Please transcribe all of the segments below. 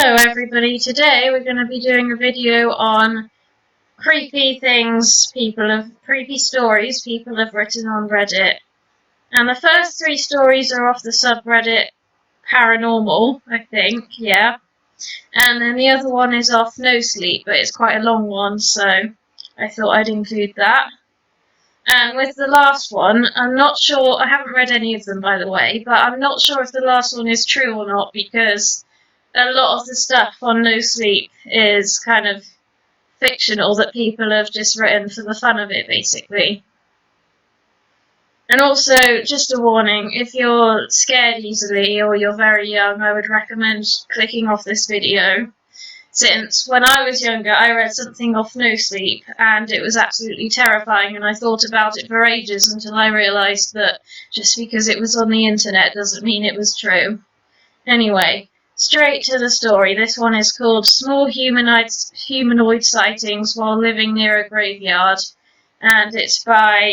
Hello everybody, today we're going to be doing a video on creepy stories people have written on Reddit. And the first three stories are off the subreddit Paranormal, I think, yeah. And then the other one is off No Sleep, but it's quite a long one, so I thought I'd include that. And with the last one, I'm not sure, I haven't read any of them by the way, but I'm not sure if the last one is true or not because a lot of the stuff on No Sleep is kind of fictional that people have just written for the fun of it, basically. And also, just a warning, if you're scared easily or you're very young, I would recommend clicking off this video. Since when I was younger, I read something off No Sleep, and it was absolutely terrifying, and I thought about it for ages until I realised that just because it was on the internet doesn't mean it was true. Anyway, straight to the story. This one is called Small Humanoid Sightings While Living Near a Graveyard, and it's by,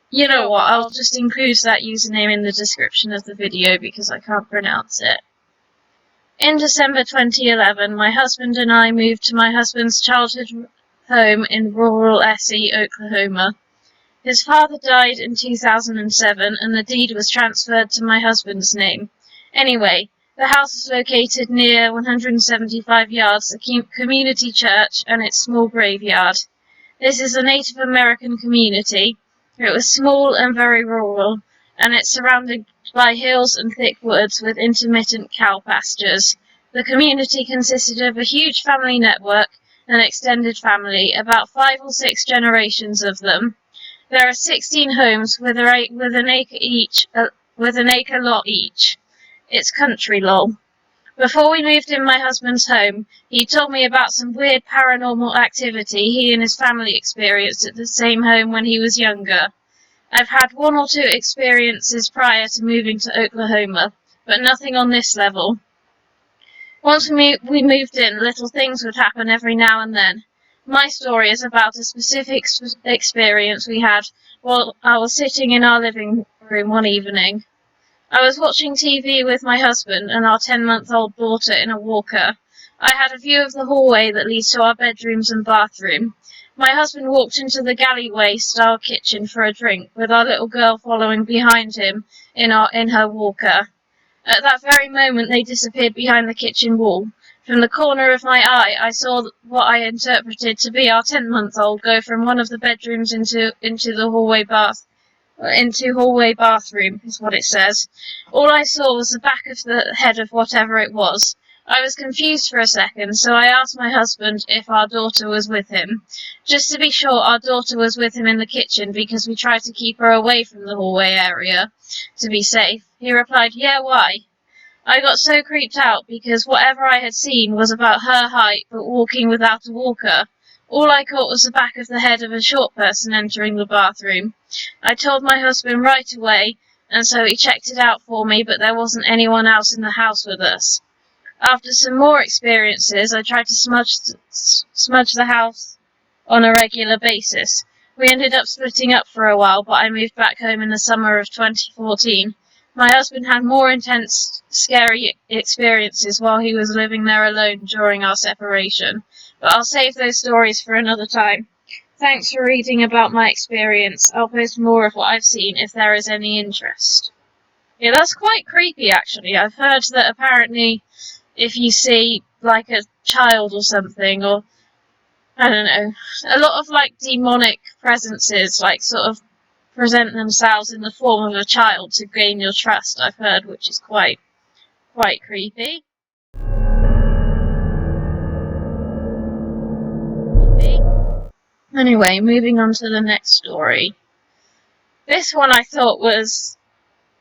you know what, I'll just include that username in the description of the video because I can't pronounce it. In December 2011, my husband and I moved to my husband's childhood home in rural Essie, Oklahoma. His father died in 2007 and the deed was transferred to my husband's name. Anyway, the house is located near 175 yards, a community church and its small graveyard. This is a Native American community. It was small and very rural, and it's surrounded by hills and thick woods with intermittent cow pastures. The community consisted of a huge family network, an extended family, about 5 or 6 generations of them. There are 16 homes with an acre lot each. It's country lol. Before we moved in my husband's home, he told me about some weird paranormal activity he and his family experienced at the same home when he was younger. I've had 1 or 2 experiences prior to moving to Oklahoma, but nothing on this level. Once we moved in, little things would happen every now and then. My story is about a specific experience we had while I was sitting in our living room one evening. I was watching TV with my husband and our 10-month-old daughter in a walker. I had a view of the hallway that leads to our bedrooms and bathroom. My husband walked into the galleyway-style kitchen for a drink, with our little girl following behind him in her walker. At that very moment they disappeared behind the kitchen wall. From the corner of my eye, I saw what I interpreted to be our 10-month-old go from one of the bedrooms into hallway bathroom, is what it says. All I saw was the back of the head of whatever it was. I was confused for a second, so I asked my husband if our daughter was with him. Just to be sure, our daughter was with him in the kitchen because we tried to keep her away from the hallway area to be safe. He replied, "Yeah, why?" I got so creeped out because whatever I had seen was about her height but walking without a walker. All I caught was the back of the head of a short person entering the bathroom. I told my husband right away, and so he checked it out for me, but there wasn't anyone else in the house with us. After some more experiences, I tried to smudge the house on a regular basis. We ended up splitting up for a while, but I moved back home in the summer of 2014. My husband had more intense, scary experiences while he was living there alone during our separation, but I'll save those stories for another time. Thanks for reading about my experience. I'll post more of what I've seen if there is any interest. Yeah, that's quite creepy actually. I've heard that apparently if you see like a child or something, or I don't know, a lot of like demonic presences like sort of present themselves in the form of a child to gain your trust, I've heard, which is quite creepy. Anyway, moving on to the next story. This one I thought was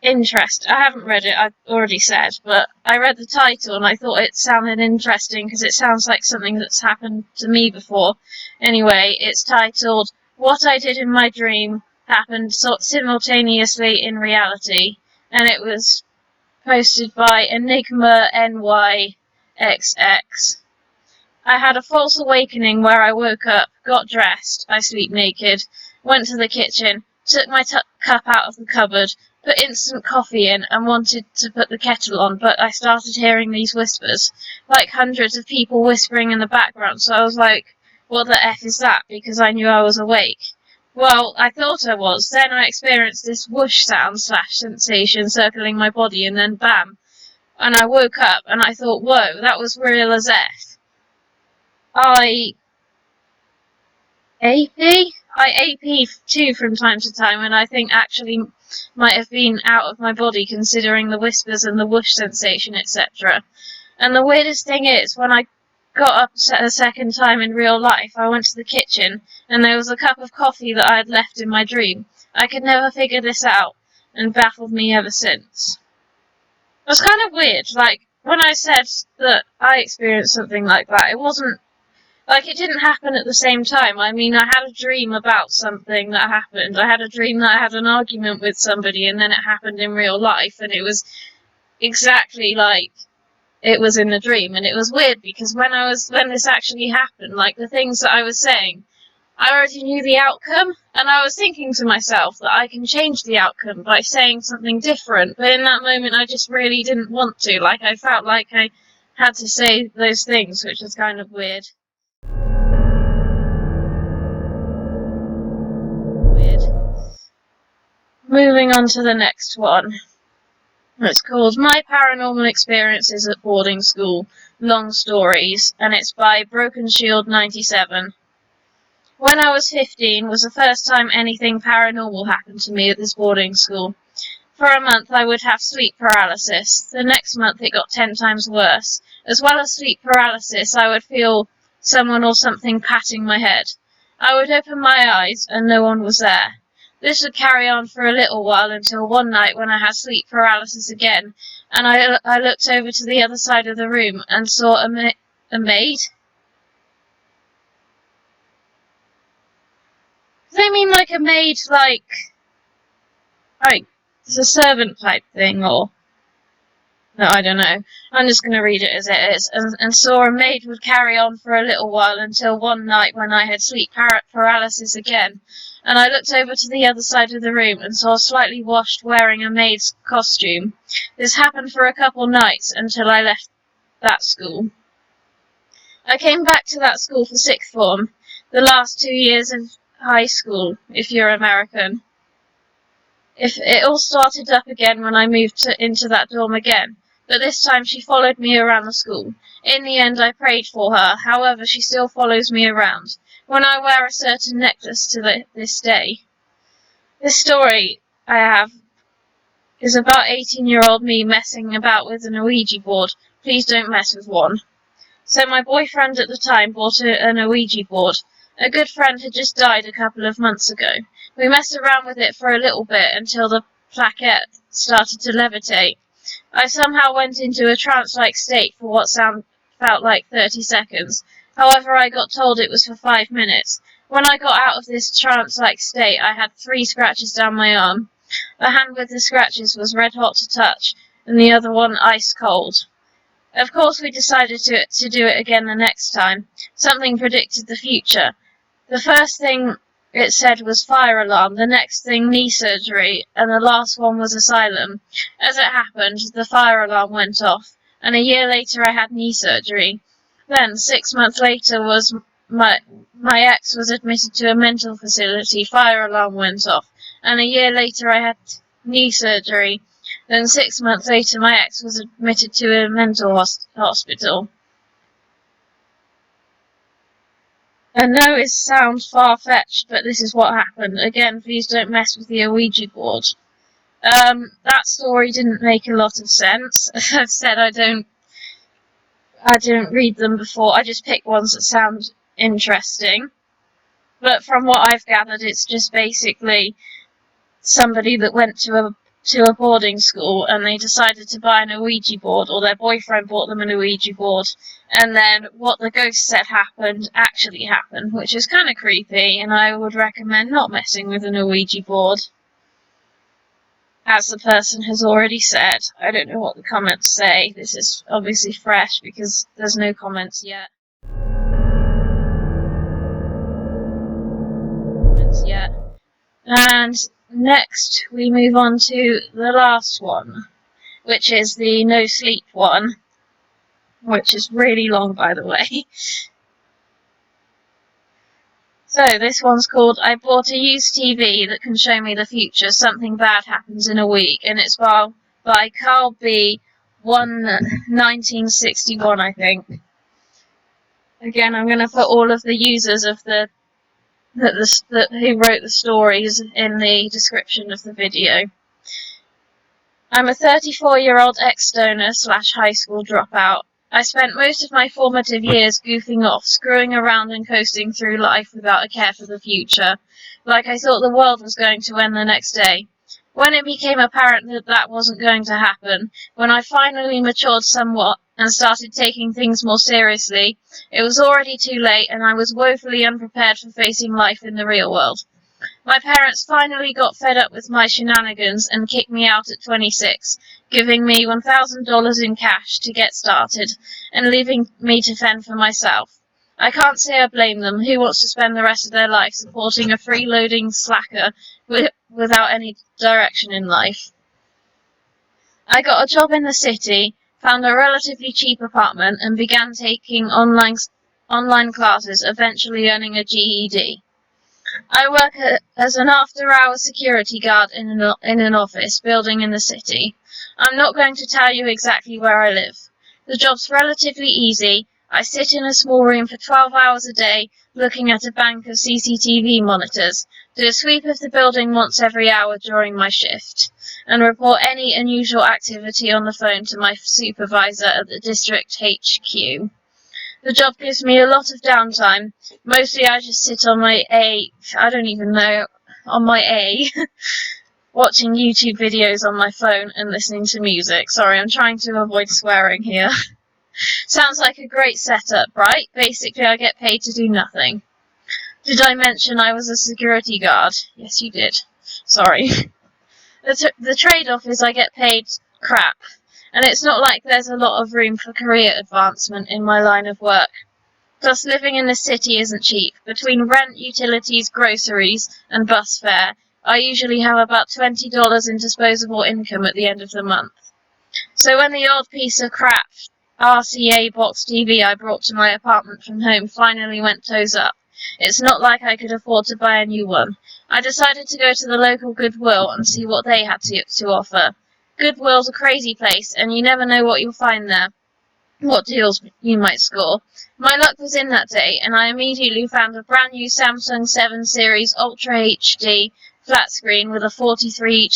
interesting. I haven't read it, I've already said, but I read the title and I thought it sounded interesting because it sounds like something that's happened to me before. Anyway, it's titled What I Did in My Dream Happened Simultaneously in Reality, and it was posted by Enigma NYXX. I had a false awakening where I woke up, got dressed, I sleep naked, went to the kitchen, took my cup out of the cupboard, put instant coffee in and wanted to put the kettle on, but I started hearing these whispers, like hundreds of people whispering in the background, so I was like, what the F is that? Because I knew I was awake. Well, I thought I was. Then I experienced this whoosh sound / sensation circling my body, and then bam. And I woke up and I thought, whoa, that was real as F. I AP? I AP too from time to time, and I think actually might have been out of my body considering the whispers and the whoosh sensation, etc. And the weirdest thing is, when I got up a second time in real life, I went to the kitchen and there was a cup of coffee that I had left in my dream. I could never figure this out, and baffled me ever since. It was kind of weird, like, when I said that I experienced something like that, it wasn't like, it didn't happen at the same time. I mean, I had a dream about something that happened. I had a dream that I had an argument with somebody, and then it happened in real life, and it was exactly like it was in the dream. And it was weird because when this actually happened, like, the things that I was saying, I already knew the outcome, and I was thinking to myself that I can change the outcome by saying something different. But in that moment, I just really didn't want to. Like, I felt like I had to say those things, which was kind of weird. Moving on to the next one. It's called My Paranormal Experiences at Boarding School, Long Stories, and it's by Broken Shield 97. When I was 15 was the first time anything paranormal happened to me at this boarding school. For a month I would have sleep paralysis. The next month it got 10 times worse. As well as sleep paralysis, I would feel someone or something patting my head. I would open my eyes and no one was there. This would carry on for a little while until one night when I had sleep paralysis again, and I looked over to the other side of the room and saw a maid. Do they mean like a maid, like it's a servant type thing, or no? I don't know. I'm just going to read it as it is. And saw a maid would carry on for a little while until one night when I had sleep paralysis again, and I looked over to the other side of the room and saw slightly washed wearing a maid's costume. This happened for a couple nights until I left that school. I came back to that school for sixth form, the last 2 years of high school, if you're American. If it all started up again when I moved into that dorm again, but this time she followed me around the school. In the end, I prayed for her. However, she still follows me around when I wear a certain necklace to this day. This story I have is about 18-year-old me messing about with an Ouija board. Please don't mess with one. So my boyfriend at the time bought an Ouija board. A good friend had just died a couple of months ago. We messed around with it for a little bit until the plaquette started to levitate. I somehow went into a trance-like state for what felt like 30 seconds. However, I got told it was for 5 minutes. When I got out of this trance-like state, I had 3 scratches down my arm. The hand with the scratches was red hot to touch, and the other one ice cold. Of course, we decided to do it again the next time. Something predicted the future. The first thing it said was fire alarm, the next thing knee surgery, and the last one was asylum. As it happened, the fire alarm went off, and a year later I had knee surgery. Then, 6 months later, my ex was admitted to a mental facility, fire alarm went off, and a year later I had knee surgery. Then 6 months later my ex was admitted to a mental hospital. I know it sounds far-fetched, but this is what happened. Again, please don't mess with the Ouija board. That story didn't make a lot of sense. As I've said, I don't read them before. I just pick ones that sound interesting. But from what I've gathered, it's just basically somebody that went to a boarding school and they decided to buy an Ouija board, or their boyfriend bought them an Ouija board, and then what the ghost said actually happened, which is kind of creepy, and I would recommend not messing with an Ouija board. As the person has already said, I don't know what the comments say. This is obviously fresh because there's no comments yet. And next we move on to the last one, which is the no sleep one, which is really long, by the way. So this one's called I Bought a Used TV That Can Show Me the Future. Something Bad Happens in a Week, and it's by Carl B. 1961, I think. Again, I'm going to put all of the users of who wrote the stories in the description of the video. I'm a 34-year-old ex-stoner / high school dropout. I spent most of my formative years goofing off, screwing around and coasting through life without a care for the future, like I thought the world was going to end the next day. When it became apparent that that wasn't going to happen, when I finally matured somewhat and started taking things more seriously, it was already too late and I was woefully unprepared for facing life in the real world. My parents finally got fed up with my shenanigans and kicked me out at 26, giving me $1,000 in cash to get started, and leaving me to fend for myself. I can't say I blame them. Who wants to spend the rest of their life supporting a freeloading slacker without any direction in life? I got a job in the city, found a relatively cheap apartment, and began taking online classes, eventually earning a GED. I work as an after-hours security guard in an office building in the city. I'm not going to tell you exactly where I live. The job's relatively easy. I sit in a small room for 12 hours a day, looking at a bank of CCTV monitors, do a sweep of the building once every hour during my shift, and report any unusual activity on the phone to my supervisor at the district HQ. The job gives me a lot of downtime. Mostly I just sit on my watching YouTube videos on my phone and listening to music. Sorry, I'm trying to avoid swearing here. Sounds like a great setup, right? Basically, I get paid to do nothing. Did I mention I was a security guard? Yes, you did. Sorry. The trade-off is I get paid crap. And it's not like there's a lot of room for career advancement in my line of work. Plus, living in the city isn't cheap. Between rent, utilities, groceries, and bus fare, I usually have about $20 in disposable income at the end of the month. So when the odd piece of crap RCA box TV I brought to my apartment from home finally went toes up, it's not like I could afford to buy a new one. I decided to go to the local Goodwill and see what they had to offer. Goodwill's a crazy place, and you never know what you'll find there, what deals you might score. My luck was in that day, and I immediately found a brand new Samsung 7 Series Ultra HD flat screen with a 43-inch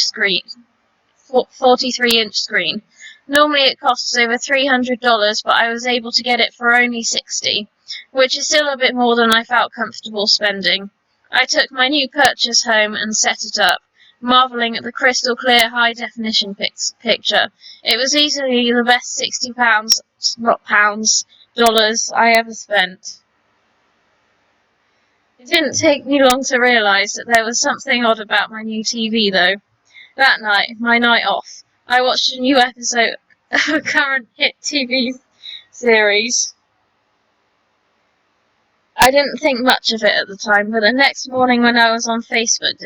screen. Normally it costs over $300, but I was able to get it for only $60, which is still a bit more than I felt comfortable spending. I took my new purchase home and set it up, marvelling at the crystal clear high-definition picture. It was easily the best £60, not pounds, dollars I ever spent. It didn't take me long to realise that there was something odd about my new TV, though. That night, my night off, I watched a new episode of a current hit TV series. I didn't think much of it at the time, but the next morning when I was on Facebook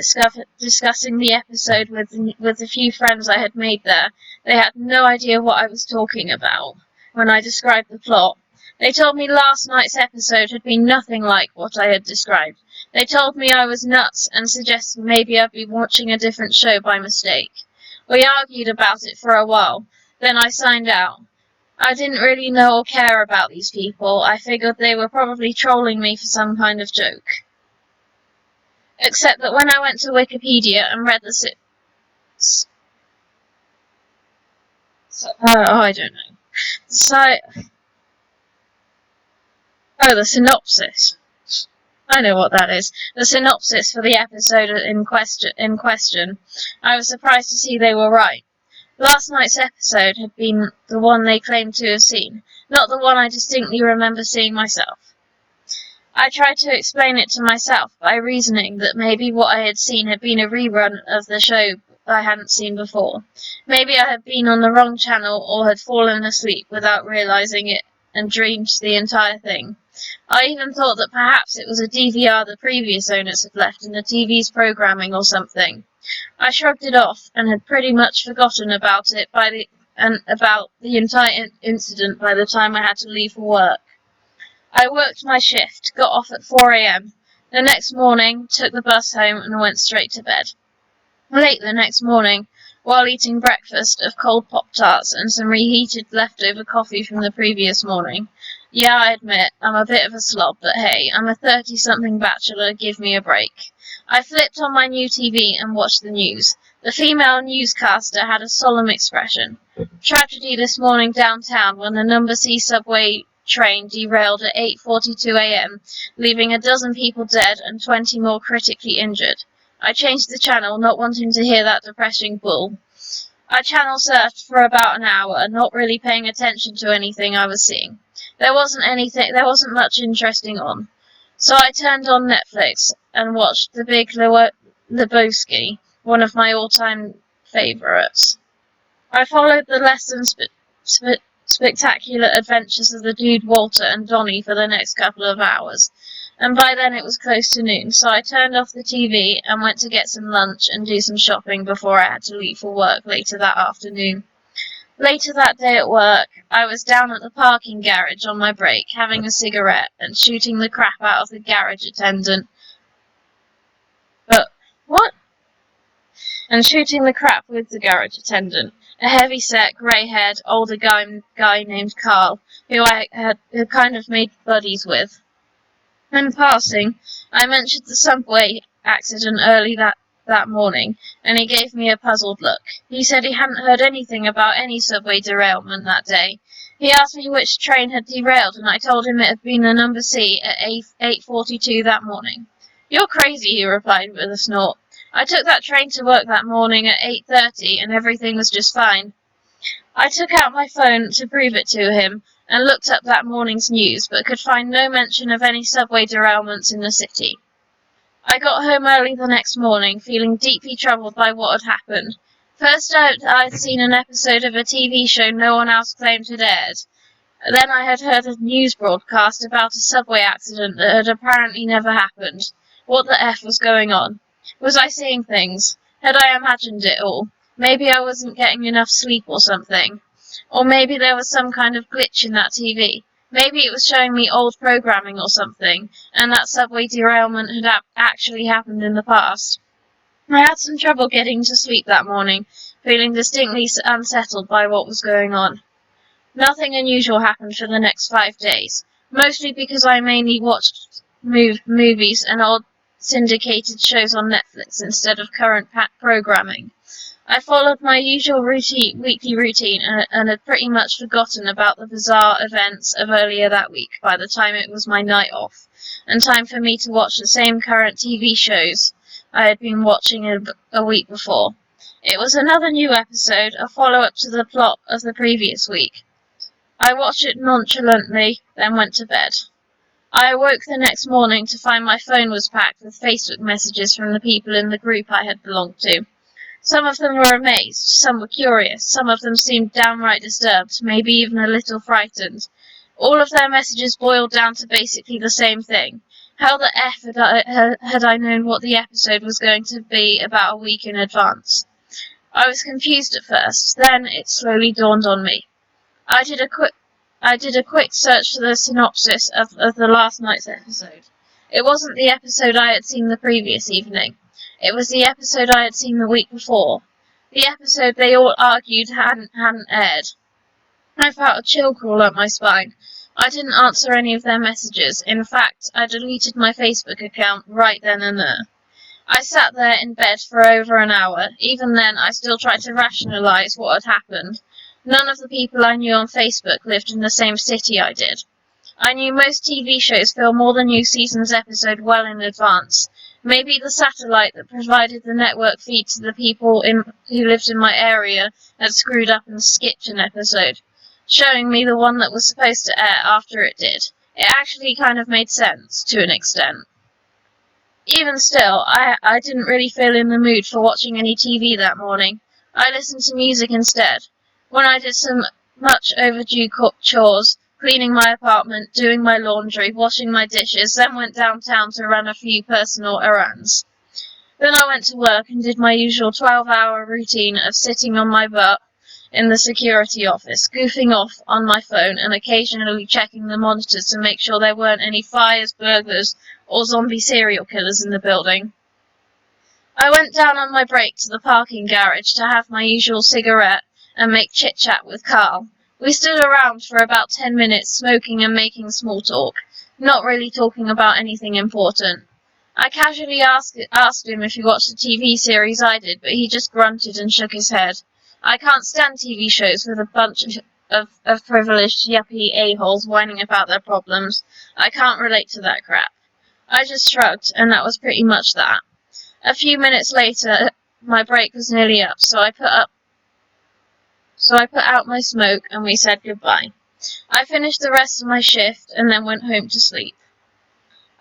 discussing the episode with the few friends I had made there, they had no idea what I was talking about when I described the plot. They told me last night's episode had been nothing like what I had described. They told me I was nuts and suggested maybe I'd been watching a different show by mistake. We argued about it for a while, then I signed out. I didn't really know or care about these people. I figured they were probably trolling me for some kind of joke. Except that when I went to Wikipedia and read the I don't know. The synopsis. I know what that is. The synopsis for the episode in question. I was surprised to see they were right. Last night's episode had been the one they claimed to have seen, not the one I distinctly remember seeing myself. I tried to explain it to myself by reasoning that maybe what I had seen had been a rerun of the show I hadn't seen before. Maybe I had been on the wrong channel or had fallen asleep without realizing it and dreamed the entire thing. I even thought that perhaps it was a DVR the previous owners had left in the TV's programming or something. I shrugged it off, and had pretty much forgotten about it about the entire incident by the time I had to leave for work. I worked my shift, got off at 4 a.m. The next morning, took the bus home, and went straight to bed. Late the next morning, while eating breakfast of cold Pop-Tarts and some reheated leftover coffee from the previous morning. Yeah, I admit, I'm a bit of a slob, but hey, I'm a 30-something bachelor, give me a break. I flipped on my new TV and watched the news. The female newscaster had a solemn expression. Tragedy this morning downtown when the number C subway train derailed at 8:42 a.m., leaving a dozen people dead and 20 more critically injured. I changed the channel, not wanting to hear that depressing bull. I channel surfed for about an hour, not really paying attention to anything I was seeing. There wasn't much interesting on. So I turned on Netflix and watched The Big Lebowski, one of my all-time favourites. I followed the less than spectacular adventures of the dude Walter and Donnie for the next couple of hours, and by then it was close to noon, so I turned off the TV and went to get some lunch and do some shopping before I had to leave for work later that afternoon. Later that day at work, I was down at the parking garage on my break, having a cigarette and shooting the crap out of the garage attendant. But, what? And shooting the crap with the garage attendant, a heavy-set, grey-haired, older guy named Carl, who I had kind of made buddies with. In passing, I mentioned the subway accident early that morning, and he gave me a puzzled look. He said he hadn't heard anything about any subway derailment that day. He asked me which train had derailed, and I told him it had been the number C at 8:42 that morning. "You're crazy," he replied with a snort. "I took that train to work that morning at 8:30, and everything was just fine." I took out my phone to prove it to him, and looked up that morning's news, but could find no mention of any subway derailments in the city. I got home early the next morning, feeling deeply troubled by what had happened. First I'd seen an episode of a TV show no one else claimed had aired. Then I had heard a news broadcast about a subway accident that had apparently never happened. What the F was going on? Was I seeing things? Had I imagined it all? Maybe I wasn't getting enough sleep or something. Or maybe there was some kind of glitch in that TV. Maybe it was showing me old programming or something, and that subway derailment had actually happened in the past. I had some trouble getting to sleep that morning, feeling distinctly unsettled by what was going on. Nothing unusual happened for the next 5 days, mostly because I mainly watched movies and old syndicated shows on Netflix instead of current programming. I followed my usual weekly routine and had pretty much forgotten about the bizarre events of earlier that week by the time it was my night off, and time for me to watch the same current TV shows I had been watching a week before. It was another new episode, a follow-up to the plot of the previous week. I watched it nonchalantly, then went to bed. I awoke the next morning to find my phone was packed with Facebook messages from the people in the group I had belonged to. Some of them were amazed, some were curious, some of them seemed downright disturbed, maybe even a little frightened. All of their messages boiled down to basically the same thing. How the F had I known what the episode was going to be about a week in advance? I was confused at first, then it slowly dawned on me. I did a quick search for the synopsis of the last night's episode. It wasn't the episode I had seen the previous evening. It was the episode I had seen the week before. The episode they all argued hadn't aired. I felt a chill crawl up my spine. I didn't answer any of their messages. In fact, I deleted my Facebook account right then and there. I sat there in bed for over an hour. Even then, I still tried to rationalize what had happened. None of the people I knew on Facebook lived in the same city I did. I knew most TV shows film all the new season's episode well in advance. Maybe the satellite that provided the network feed to the people who lived in my area had screwed up and skipped an episode, showing me the one that was supposed to air after it did. It actually kind of made sense, to an extent. Even still, I didn't really feel in the mood for watching any TV that morning. I listened to music instead. When I did some much overdue chores, cleaning my apartment, doing my laundry, washing my dishes, then went downtown to run a few personal errands. Then I went to work and did my usual 12-hour routine of sitting on my butt in the security office, goofing off on my phone and occasionally checking the monitors to make sure there weren't any fires, burglars, or zombie serial killers in the building. I went down on my break to the parking garage to have my usual cigarette and make chit-chat with Carl. We stood around for about 10 minutes smoking and making small talk, not really talking about anything important. I casually asked him if he watched a TV series I did, but he just grunted and shook his head. I can't stand TV shows with a bunch of privileged yuppie a-holes whining about their problems. I can't relate to that crap. I just shrugged, and that was pretty much that. A few minutes later, my break was nearly up, so I put out my smoke and we said goodbye. I finished the rest of my shift and then went home to sleep.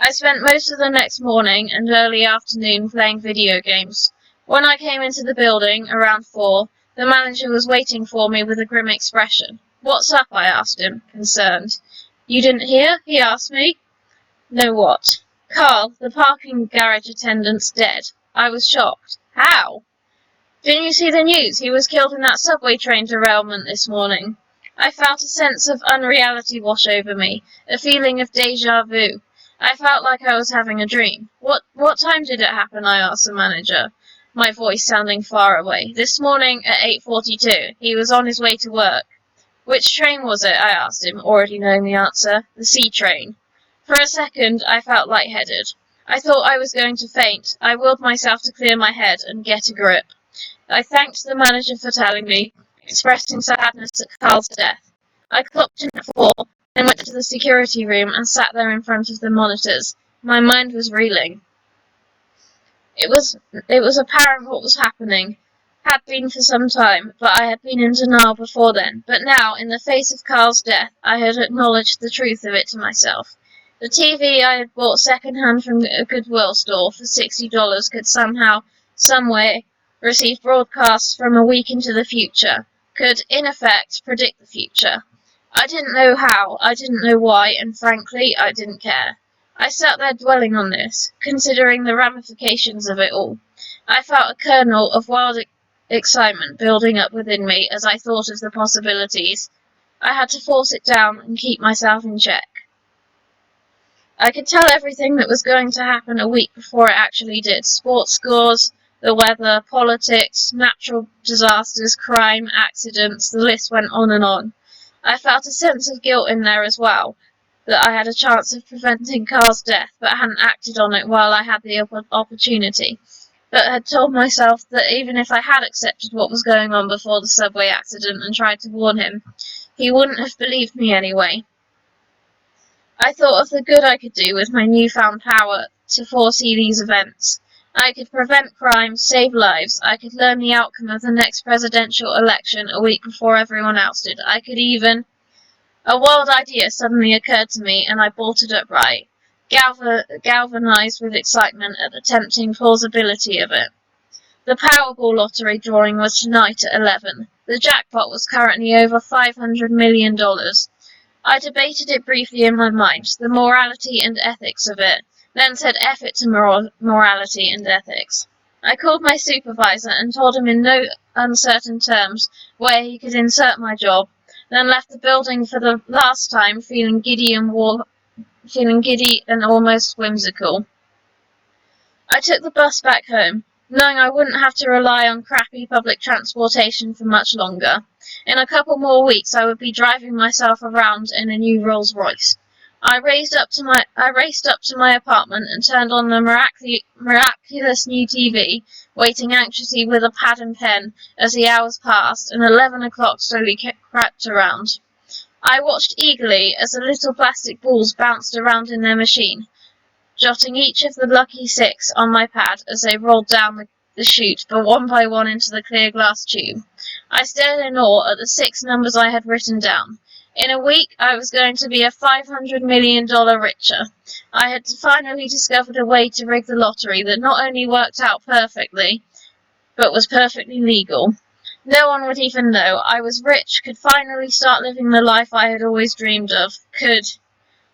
I spent most of the next morning and early afternoon playing video games. When I came into the building, around 4, the manager was waiting for me with a grim expression. "What's up?" I asked him, concerned. "You didn't hear?" he asked me. "No, what?" "Carl, the parking garage attendant's dead." I was shocked. "How?" "Didn't you see the news? He was killed in that subway train derailment this morning." I felt a sense of unreality wash over me, a feeling of déjà vu. I felt like I was having a dream. What time did it happen?" I asked the manager, my voice sounding far away. "This morning at 8:42. He was on his way to work." "Which train was it?" I asked him, already knowing the answer. "The C train." For a second, I felt lightheaded. I thought I was going to faint. I willed myself to clear my head and get a grip. I thanked the manager for telling me, expressing sadness at Carl's death. I clocked in at 4, then went to the security room and sat there in front of the monitors. My mind was reeling. It was apparent what was happening. Had been for some time, but I had been in denial before then. But now, in the face of Carl's death, I had acknowledged the truth of it to myself. The TV I had bought second-hand from a Goodwill store for $60 could somehow, someway, receive broadcasts from a week into the future, could, in effect, predict the future. I didn't know how, I didn't know why, and frankly, I didn't care. I sat there dwelling on this, considering the ramifications of it all. I felt a kernel of wild excitement building up within me as I thought of the possibilities. I had to force it down and keep myself in check. I could tell everything that was going to happen a week before it actually did. Sports scores, the weather, politics, natural disasters, crime, accidents, the list went on and on. I felt a sense of guilt in there as well, that I had a chance of preventing Carl's death, but hadn't acted on it while I had the opportunity. But had told myself that even if I had accepted what was going on before the subway accident and tried to warn him, he wouldn't have believed me anyway. I thought of the good I could do with my newfound power to foresee these events. I could prevent crime, save lives. I could learn the outcome of the next presidential election a week before everyone else did. I could even... A wild idea suddenly occurred to me, and I bolted upright, galvanized with excitement at the tempting plausibility of it. The Powerball lottery drawing was tonight at 11. The jackpot was currently over $500 million. I debated it briefly in my mind, the morality and ethics of it, then said F it to morality and ethics. I called my supervisor and told him in no uncertain terms where he could insert my job, then left the building for the last time feeling giddy and almost whimsical. I took the bus back home, knowing I wouldn't have to rely on crappy public transportation for much longer. In a couple more weeks I would be driving myself around in a new Rolls Royce. I raced up to my apartment and turned on the miraculous new TV, waiting anxiously with a pad and pen as the hours passed and 11 o'clock slowly crept around. I watched eagerly as the little plastic balls bounced around in their machine, jotting each of the lucky 6 on my pad as they rolled down the chute, but one by one into the clear glass tube. I stared in awe at the 6 numbers I had written down. In a week, I was going to be a $500 million richer. I had finally discovered a way to rig the lottery that not only worked out perfectly, but was perfectly legal. No one would even know. I was rich, could finally start living the life I had always dreamed of.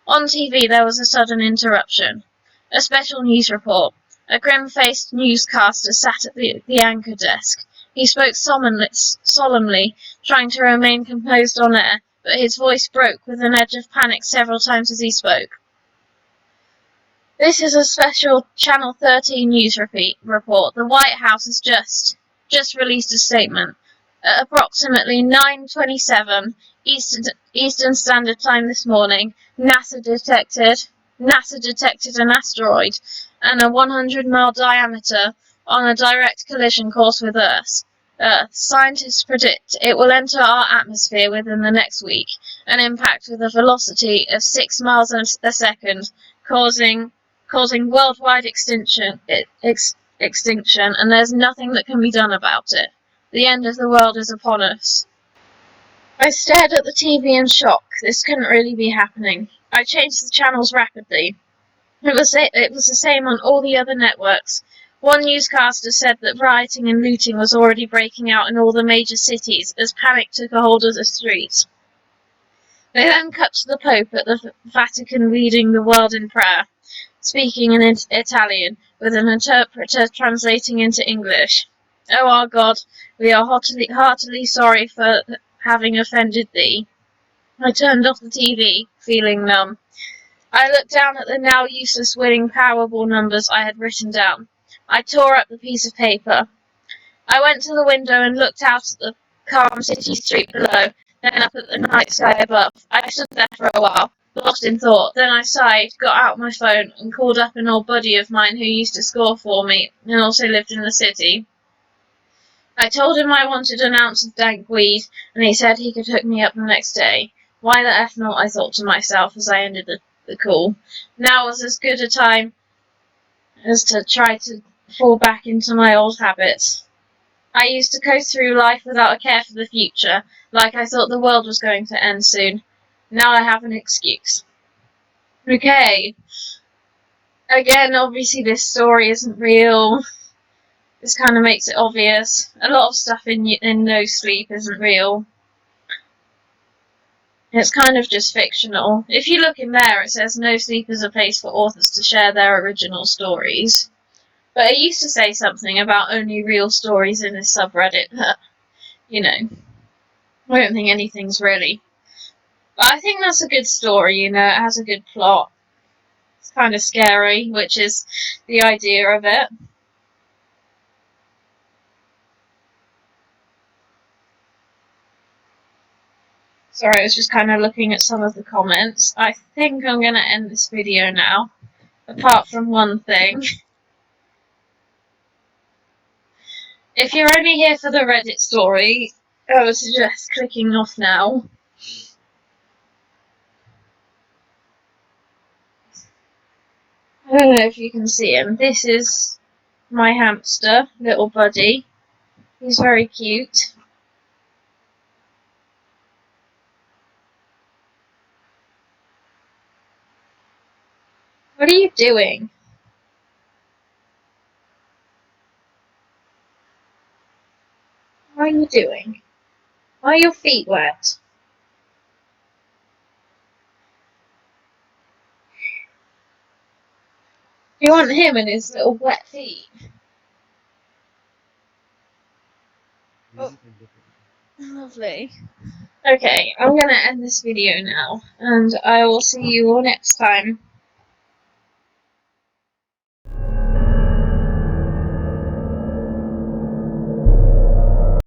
On TV, there was a sudden interruption. A special news report. A grim-faced newscaster sat at the anchor desk. He spoke solemnly, trying to remain composed on air, but his voice broke with an edge of panic several times as he spoke. This is a special Channel 13 news report. The White House has just released a statement. At approximately 9:27 Eastern Standard Time this morning, NASA detected an asteroid and a 100-mile diameter on a direct collision course with Earth. Scientists predict it will enter our atmosphere within the next week, an impact with a velocity of 6 miles a second, causing worldwide extinction, and there's nothing that can be done about it. The end of the world is upon us. I stared at the TV in shock. This couldn't really be happening. I changed the channels rapidly. It was the same on all the other networks. One newscaster said that rioting and looting was already breaking out in all the major cities as panic took a hold of the streets. They then cut to the Pope at the Vatican leading the world in prayer, speaking in Italian, with an interpreter translating into English. Oh our God, we are heartily sorry for having offended thee. I turned off the TV, feeling numb. I looked down at the now useless winning Powerball numbers I had written down. I tore up the piece of paper. I went to the window and looked out at the calm city street below, then up at the night sky above. I stood there for a while, lost in thought. Then I sighed, got out my phone, and called up an old buddy of mine who used to score for me and also lived in the city. I told him I wanted an ounce of dank weed, and he said he could hook me up the next day. Why the F not, I thought to myself as I ended the call. Now was as good a time as to try to fall back into my old habits. I used to coast through life without a care for the future, like I thought the world was going to end soon. Now I have an excuse. Okay. Again, obviously this story isn't real. This kind of makes it obvious. A lot of stuff in No Sleep isn't real. It's kind of just fictional. If you look in there, it says No Sleep is a place for authors to share their original stories. But it used to say something about only real stories in this subreddit, but, I don't think anything's really. But I think that's a good story, it has a good plot. It's kind of scary, which is the idea of it. Sorry, I was just kind of looking at some of the comments. I think I'm going to end this video now, apart from one thing. If you're only here for the Reddit story, I would suggest clicking off now. I don't know if you can see him. This is my hamster, little buddy. He's very cute. What are you doing? What are you doing? Why are your feet wet? Do you want him and his little wet feet? Oh, lovely. Okay, I'm going to end this video now, and I will see you all next time.